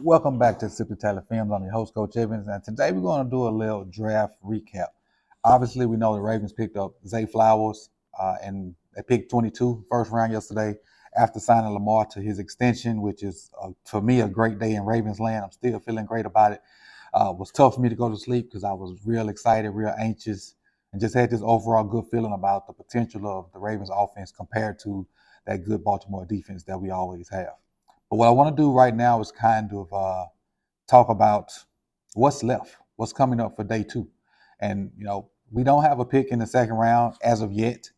Welcome back to Simply Taylor Films. I'm your host, Coach Evans, and today we're going to do a little draft recap. Obviously, we know the Ravens picked up Zay Flowers, and they picked 22 first round yesterday after signing Lamar to his extension, which is, for me, a great day in Ravens land. I'm still feeling great about it. It was tough for me to go to sleep because I was real excited, real anxious, and just had this overall good feeling about the potential of the Ravens offense compared to that good Baltimore defense that we always have. But what I want to do right now is kind of talk about what's left, what's coming up for day two. And, we don't have a pick in the second round as of yet,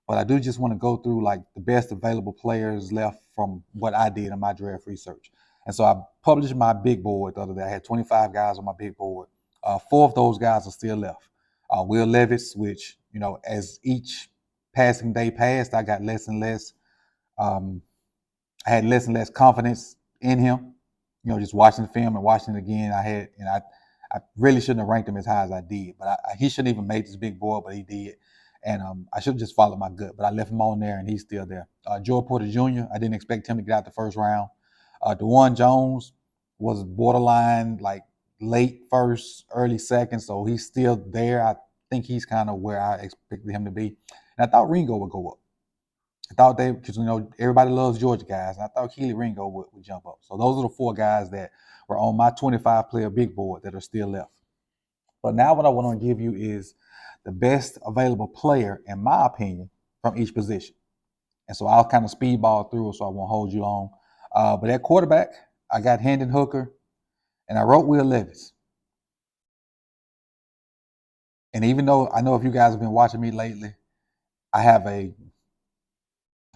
but I do just want to go through like the best available players left from what I did in my draft research. And so I published my big board the other day. I had 25 guys on my big board. Four of those guys are still left. Will Levis, which, as each passing day passed, I got less and less. Um, I had less and less confidence in him. Just watching the film and watching it again, I really shouldn't have ranked him as high as I did. But he shouldn't even make this big board, but he did. And I should have just followed my gut. But I left him on there, and he's still there. Joe Porter Jr., I didn't expect him to get out the first round. DeJuan Jones was borderline, like late first, early second, so he's still there. I think he's kind of where I expected him to be. And I thought Ringo would go up. I thought because everybody loves Georgia guys, and I thought Keely Ringo would jump up. So those are the four guys that were on my 25 player big board that are still left. But now what I want to give you is the best available player, in my opinion, from each position. And so I'll kind of speedball through it so I won't hold you long. But at quarterback, I got Hendon Hooker, and I wrote Will Levis. And even though I know if you guys have been watching me lately, I have a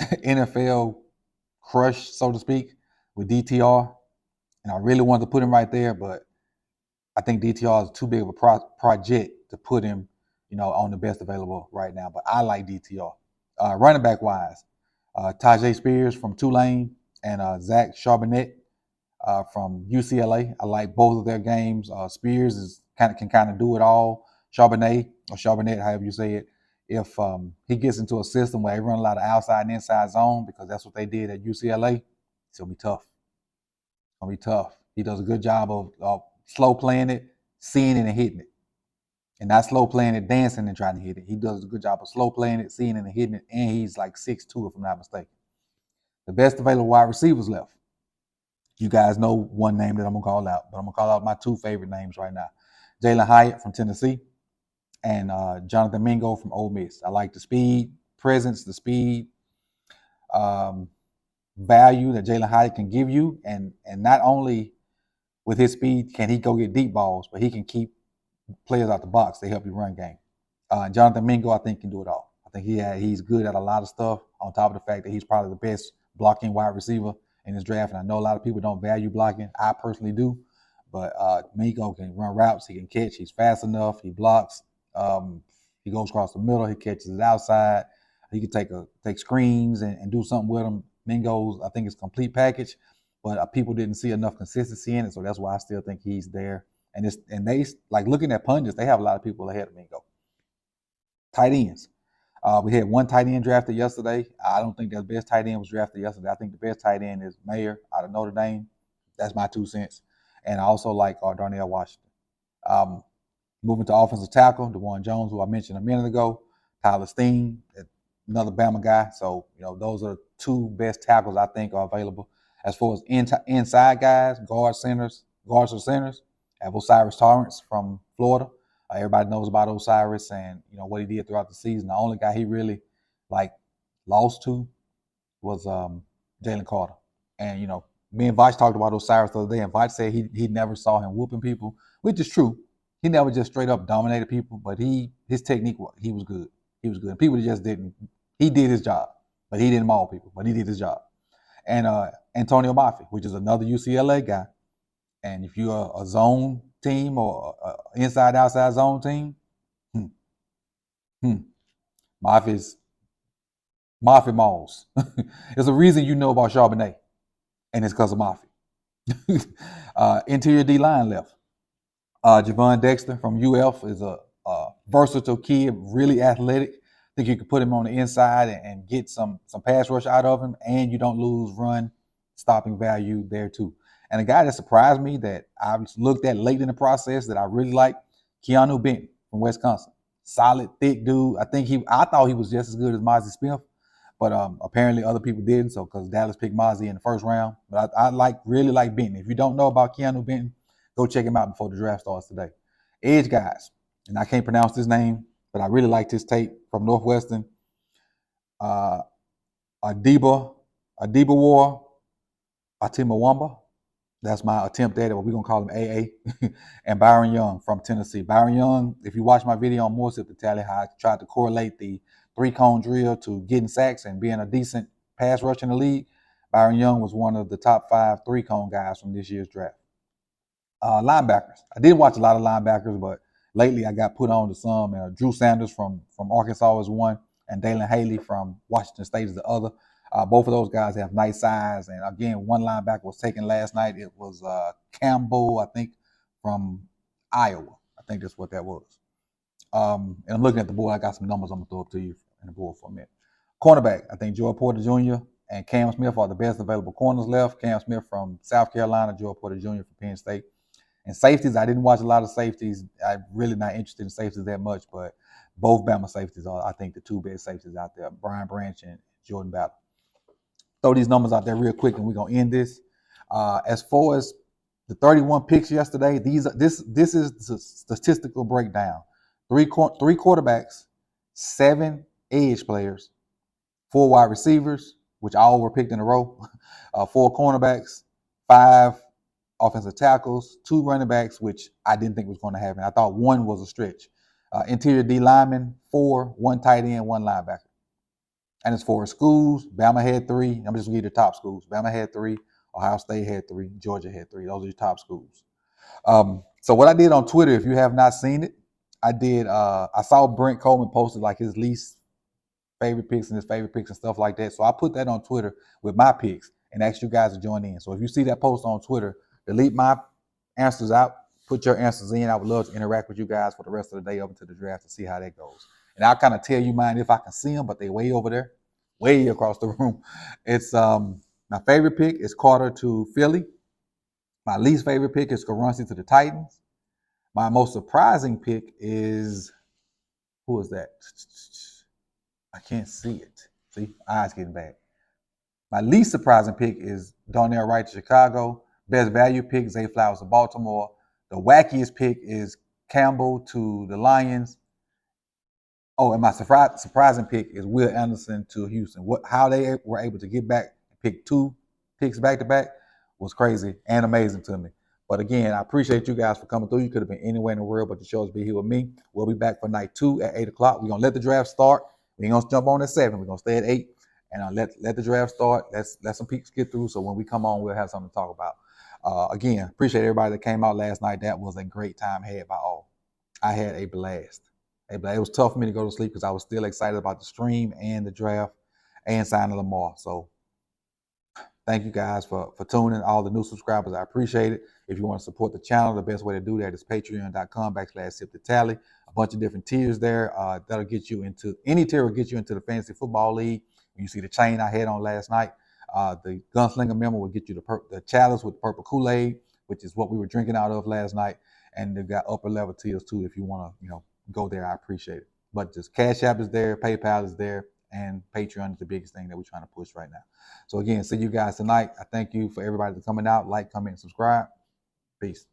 NFL crush, so to speak, with DTR. And I really wanted to put him right there, but I think DTR is too big of a project to put him, on the best available right now. But I like DTR. Running back wise, Tajay Spears from Tulane and Zach Charbonnet from UCLA. I like both of their games. Spears can kind of do it all. Charbonnet, however you say it. If he gets into a system where they run a lot of outside and inside zone, because that's what they did at UCLA, it's gonna be tough. It's gonna be tough. He does a good job of slow playing it, seeing it, and hitting it, and not slow playing it, dancing and trying to hit it. He does a good job of slow playing it, seeing it, and hitting it. And he's like 6'2", if I'm not mistaken. The best available wide receivers left. You guys know one name that I'm gonna call out, but I'm gonna call out my two favorite names right now: Jalen Hyatt from Tennessee and Jonathan Mingo from Ole Miss. I like the speed, presence, the speed, um, value that Jalen Hyatt can give you, and not only with his speed can he go get deep balls, but he can keep players out the box. They help you run game. Jonathan Mingo, I think, can do it all. I think he's good at a lot of stuff. On top of the fact that he's probably the best blocking wide receiver in this draft, and I know a lot of people don't value blocking. I personally do, but Mingo can run routes. He can catch. He's fast enough. He blocks. He goes across the middle. He catches it outside. He can take screens and do something with them. Mingo's, I think, is a complete package, but people didn't see enough consistency in it, so that's why I still think he's there. And they like looking at pundits, they have a lot of people ahead of Mingo. Tight ends. We had one tight end drafted yesterday. I don't think the best tight end was drafted yesterday. I think the best tight end is Mayer out of Notre Dame. That's my 2 cents. And I also like Darnell Washington. Um, Moving to offensive tackle, DeJuan Jones, who I mentioned a minute ago, Tyler Steen, another Bama guy. So, those are two best tackles I think are available. As far as inside guys, guards or centers, I have Osiris Torrance from Florida. Everybody knows about Osiris and what he did throughout the season. The only guy he really like lost to was Jalen Carter. And me and Vach talked about Osiris the other day, and Vach said he never saw him whooping people, which is true. He never just straight up dominated people, but his technique, he was good. He was good. People just didn't. He did his job, but he didn't maul people, but he did his job. And Antonio Mafi, which is another UCLA guy. And if you're a zone team or inside outside zone team, Mafi mauls. There's a reason you know about Charbonnet, and it's because of Mafi. Interior D line left. Javon Dexter from UF is a versatile kid, really athletic. I think you can put him on the inside and get some pass rush out of him, and you don't lose run stopping value there too. And a guy that surprised me that I looked at late in the process that I really like, Keanu Benton from Wisconsin. Solid, thick dude. I thought he was just as good as Mozzie Smith, but apparently other people didn't. So because Dallas picked Mozzie in the first round, but I really like Benton. If you don't know about Keanu Benton, go check him out before the draft starts today. Edge guys, and I can't pronounce his name, but I really liked his tape from Northwestern. Adibawar Atimawamba. That's my attempt at it, but we're going to call him AA. And Byron Young from Tennessee. Byron Young, if you watch my video on More Sip to Tally, how I tried to correlate the 3-cone drill to getting sacks and being a decent pass rush in the league, Byron Young was one of the top 5 3-cone guys from this year's draft. Linebackers. I did watch a lot of linebackers, but lately I got put on to some. Drew Sanders from Arkansas is one, and Dalen Haley from Washington State is the other. Both of those guys have nice size. And again, one linebacker was taken last night. It was Campbell, I think, from Iowa. I think that's what that was. And I'm looking at the board. I got some numbers I'm going to throw up to you in the board for a minute. Cornerback, I think Joey Porter Jr. and Cam Smith are the best available corners left. Cam Smith from South Carolina, Joey Porter Jr. from Penn State. And safeties, I didn't watch a lot of safeties. I'm really not interested in safeties that much, but both Bama safeties are, I think, the 2 best safeties out there, Brian Branch and Jordan Battle. Throw these numbers out there real quick, and we're going to end this. As far as the 31 picks yesterday, this is the statistical breakdown. 3 quarterbacks, 7 edge players, 4 wide receivers, which all were picked in a row, 4 cornerbacks, 5 offensive tackles, 2 running backs, which I didn't think was going to happen. I thought 1 was a stretch. Interior D linemen, 4, 1 tight end, 1 linebacker. And as far as schools, Bama had 3. I'm just going to give you the top schools. Bama had 3. Ohio State had 3. Georgia had 3. Those are your top schools. So what I did on Twitter, if you have not seen it, I saw Brent Coleman posted like his least favorite picks and his favorite picks and stuff like that. So I put that on Twitter with my picks and asked you guys to join in. So if you see that post on Twitter, delete my answers out, put your answers in. I would love to interact with you guys for the rest of the day up until the draft to see how that goes. And I'll kind of tell you mine if I can see them, but they're way over there, way across the room. It's my favorite pick is Carter to Philly. My least favorite pick is Karunsi to the Titans. My most surprising pick is, who is that? I can't see it. See, eyes getting bad. My least surprising pick is Darnell Wright to Chicago. Best value pick, Zay Flowers to Baltimore. The wackiest pick is Campbell to the Lions. Oh, and my surprising pick is Will Anderson to Houston. How they were able to get back and pick 2 picks back to back was crazy and amazing to me. But again, I appreciate you guys for coming through. You could have been anywhere in the world, but you chose to be here with me. We'll be back for night 2 at 8 o'clock. We're gonna let the draft start. We ain't gonna jump on at 7. We're gonna stay at 8 and let the draft start. Let some picks get through. So when we come on, we'll have something to talk about. Again, appreciate everybody that came out last night. That was a great time had by all. I had a blast. It was tough for me to go to sleep because I was still excited about the stream and the draft and signing Lamar. So thank you guys for tuning in. All the new subscribers, I appreciate it. If you want to support the channel, the best way to do that is patreon.com/SipToTally. A bunch of different tiers there. That'll get you into, any tier will get you into the Fantasy Football League. When you see the chain I had on last night, the Gunslinger member will get you the chalice with the purple Kool-Aid, which is what we were drinking out of last night. And they've got upper level tiers too if you want to, go there. I appreciate it. But just Cash App is there, PayPal is there, and Patreon is the biggest thing that we're trying to push right now. So again, see you guys tonight. I thank you for everybody that's coming out. Like, comment, and subscribe. Peace.